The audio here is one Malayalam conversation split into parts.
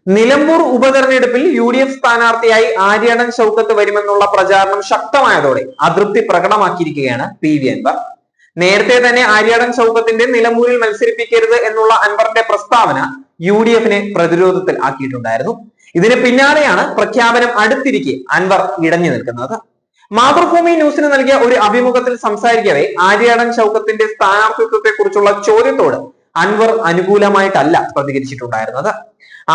നിലമ്പൂർ ഉപതെരഞ്ഞെടുപ്പിൽ UDF സ്ഥാനാർത്ഥിയായി ആര്യാടൻ ഷൗക്കത്ത് വരുമെന്നുള്ള പ്രചാരണം ശക്തമായതോടെ അതൃപ്തി പ്രകടമാക്കിയിരിക്കുകയാണ് PV അൻവർ. നേരത്തെ തന്നെ ആര്യാടൻ ഷൗക്കത്തിന്റെ നിലമ്പൂരിൽ മത്സരിപ്പിക്കരുത് എന്നുള്ള അൻവറിന്റെ പ്രസ്താവന UDF-നെ പ്രതിരോധത്തിൽ ആക്കിയിട്ടുണ്ടായിരുന്നു. ഇതിന് പിന്നാലെയാണ് പ്രഖ്യാപനം അടുത്തിരിക്കെ അൻവർ ഇടഞ്ഞു നിൽക്കുന്നത്. മാതൃഭൂമി ന്യൂസിന് നൽകിയ ഒരു അഭിമുഖത്തിൽ സംസാരിക്കവേ ആര്യാടൻ ഷൗക്കത്തിന്റെ സ്ഥാനാർത്ഥിത്വത്തെ കുറിച്ചുള്ള ചോദ്യത്തോട് അൻവർ അനുകൂലമായിട്ടല്ല പ്രതികരിച്ചിട്ടുണ്ടായിരുന്നത്.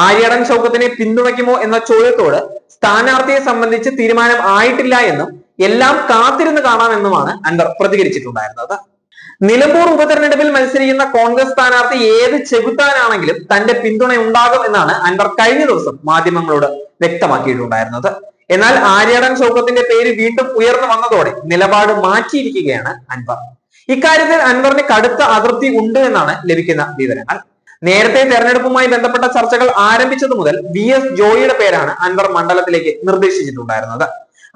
ആര്യാടൻ ഷൗക്കത്തിനെ പിന്തുണയ്ക്കുമോ എന്ന ചോദ്യത്തോട് സ്ഥാനാർത്ഥിയെ സംബന്ധിച്ച് തീരുമാനം ആയിട്ടില്ല എന്നും എല്ലാം കാത്തിരുന്ന് കാണാമെന്നുമാണ് അൻവർ പ്രതികരിച്ചിട്ടുണ്ടായിരുന്നത്. നിലമ്പൂർ ഉപതെരഞ്ഞെടുപ്പിൽ മത്സരിക്കുന്ന കോൺഗ്രസ് സ്ഥാനാർത്ഥി ഏത് ചെകുത്താനാണെങ്കിലും തന്റെ പിന്തുണ ഉണ്ടാകും എന്നാണ് അൻവർ കഴിഞ്ഞ ദിവസം മാധ്യമങ്ങളോട് വ്യക്തമാക്കിയിട്ടുണ്ടായിരുന്നത്. എന്നാൽ ആര്യാടൻ ഷൗക്കത്തിന്റെ പേര് വീണ്ടും ഉയർന്നു വന്നതോടെ നിലപാട് മാറ്റിയിരിക്കുകയാണ് അൻവർ. ഇക്കാര്യത്തിൽ അൻവറിന് കടുത്ത അതൃപ്തി ഉണ്ട് എന്നാണ് ലഭിക്കുന്ന വിവരങ്ങൾ. നേരത്തെ തെരഞ്ഞെടുപ്പുമായി ബന്ധപ്പെട്ട ചർച്ചകൾ ആരംഭിച്ചതു മുതൽ VS ജോയിയുടെ പേരാണ് അൻവർ മണ്ഡലത്തിലേക്ക് നിർദ്ദേശിച്ചിട്ടുണ്ടായിരുന്നത്.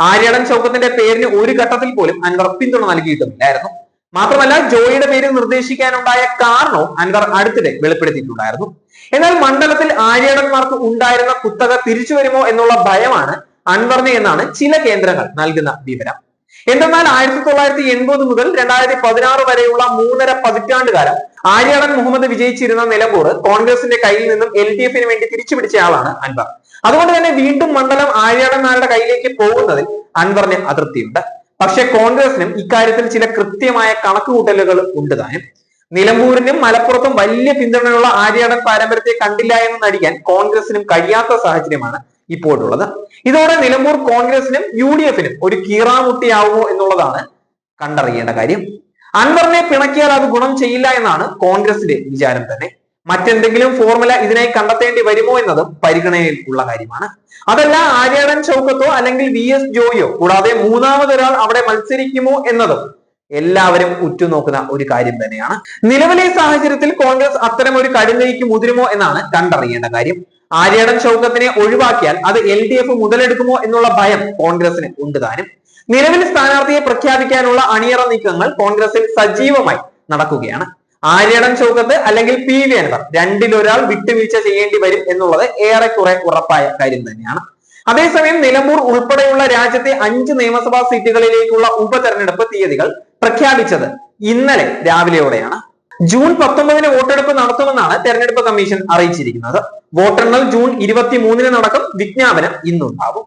ആര്യാടൻ ഷൗക്കത്തിന്റെ പേരിന് ഒരു ഘട്ടത്തിൽ പോലും അൻവർ പിന്തുണ നൽകിയിട്ടുമില്ലായിരുന്നു. മാത്രമല്ല ജോയിയുടെ പേര് നിർദ്ദേശിക്കാനുണ്ടായ കാരണവും അൻവർ അടുത്തിടെ വെളിപ്പെടുത്തിയിട്ടുണ്ടായിരുന്നു. എന്നാൽ മണ്ഡലത്തിൽ ആര്യാടന്മാർക്ക് ഉണ്ടായിരുന്ന കുത്തക തിരിച്ചു വരുമോ എന്നുള്ള ഭയമാണ് അൻവറിനെ എന്നാണ് ചില കേന്ദ്രങ്ങൾ നൽകുന്ന വിവരം. എന്തെന്നാൽ 1980 മുതൽ 2016 വരെയുള്ള 3.5 പതിറ്റാണ്ടുകാലം ആര്യാടൻ മുഹമ്മദ് വിജയിച്ചിരുന്ന നിലമ്പൂർ കോൺഗ്രസിന്റെ കയ്യിൽ നിന്നും LDF-ന് വേണ്ടി തിരിച്ചുപിടിച്ചയാളാണ് അൻവർ. അതുകൊണ്ട് തന്നെ വീണ്ടും മണ്ഡലം ആര്യാടന്മാരുടെ കയ്യിലേക്ക് പോകുന്നതിൽ അൻവറിന് അതൃപ്തിയുണ്ട്. പക്ഷെ കോൺഗ്രസിനും ഇക്കാര്യത്തിൽ ചില കൃത്യമായ കണക്കുകൂട്ടലുകൾ ഉണ്ട് താനും. നിലമ്പൂരിനും മലപ്പുറത്തും വലിയ പിന്തുണയുള്ള ആര്യാടൻ പാരമ്പര്യത്തെ കണ്ടില്ല എന്ന് നടിക്കാൻ കോൺഗ്രസിനും കഴിയാത്ത സാഹചര്യമാണ് ഇപ്പോഴുള്ളത്. ഇതോടെ നിലമ്പൂർ കോൺഗ്രസിനും UDF-നും ഒരു കീറാമുട്ടിയാവുമോ എന്നുള്ളതാണ് കണ്ടറിയേണ്ട കാര്യം. അൻവറിനെ പിണക്കിയാൽ അത് ഗുണം ചെയ്യില്ല എന്നാണ് കോൺഗ്രസിന്റെ വിചാരം തന്നെ. മറ്റെന്തെങ്കിലും ഫോർമുല ഇതിനായി കണ്ടെത്തേണ്ടി വരുമോ എന്നതും പരിഗണനയിൽ ഉള്ള കാര്യമാണ്. അതല്ല ആര്യാടൻ ഷൗക്കത്തോ അല്ലെങ്കിൽ VS ജോയിയോ കൂടാതെ മൂന്നാമതൊരാൾ അവിടെ മത്സരിക്കുമോ എന്നതും എല്ലാവരും ഉറ്റുനോക്കുന്ന ഒരു കാര്യം തന്നെയാണ്. നിലവിലെ സാഹചര്യത്തിൽ കോൺഗ്രസ് അത്തരം ഒരു കടുങ്കൈക്ക് മുതിരുമോ എന്നാണ് കണ്ടറിയേണ്ട കാര്യം. ആര്യാടൻ ഷൗക്കത്തിനെ ഒഴിവാക്കിയാൽ അത് LDF മുതലെടുക്കുമോ എന്നുള്ള ഭയം കോൺഗ്രസിന് ഉണ്ട് താനും. നിലവിൽ സ്ഥാനാർത്ഥിയെ പ്രഖ്യാപിക്കാനുള്ള അണിയറ നീക്കങ്ങൾ കോൺഗ്രസിൽ സജീവമായി നടക്കുകയാണ്. ആര്യാടൻ ഷൗക്കത്ത് അല്ലെങ്കിൽ PV അൻവർ രണ്ടിലൊരാൾ വിട്ടുവീഴ്ച ചെയ്യേണ്ടി വരും എന്നുള്ളത് ഏറെക്കുറെ ഉറപ്പായ കാര്യം തന്നെയാണ്. അതേസമയം നിലമ്പൂർ ഉൾപ്പെടെയുള്ള രാജ്യത്തെ 5 നിയമസഭാ സീറ്റുകളിലേക്കുള്ള ഉപതെരഞ്ഞെടുപ്പ് തീയതികൾ പ്രഖ്യാപിച്ചത് ഇന്നലെ രാവിലെയോടെയാണ്. ജൂൺ 19-ന് വോട്ടെടുപ്പ് നടത്തുമെന്നാണ് തെരഞ്ഞെടുപ്പ് കമ്മീഷൻ അറിയിച്ചിരിക്കുന്നത്. വോട്ടെണ്ണൽ ജൂൺ 23-ന് നടക്കും. വിജ്ഞാപനം ഇന്നുണ്ടാവും.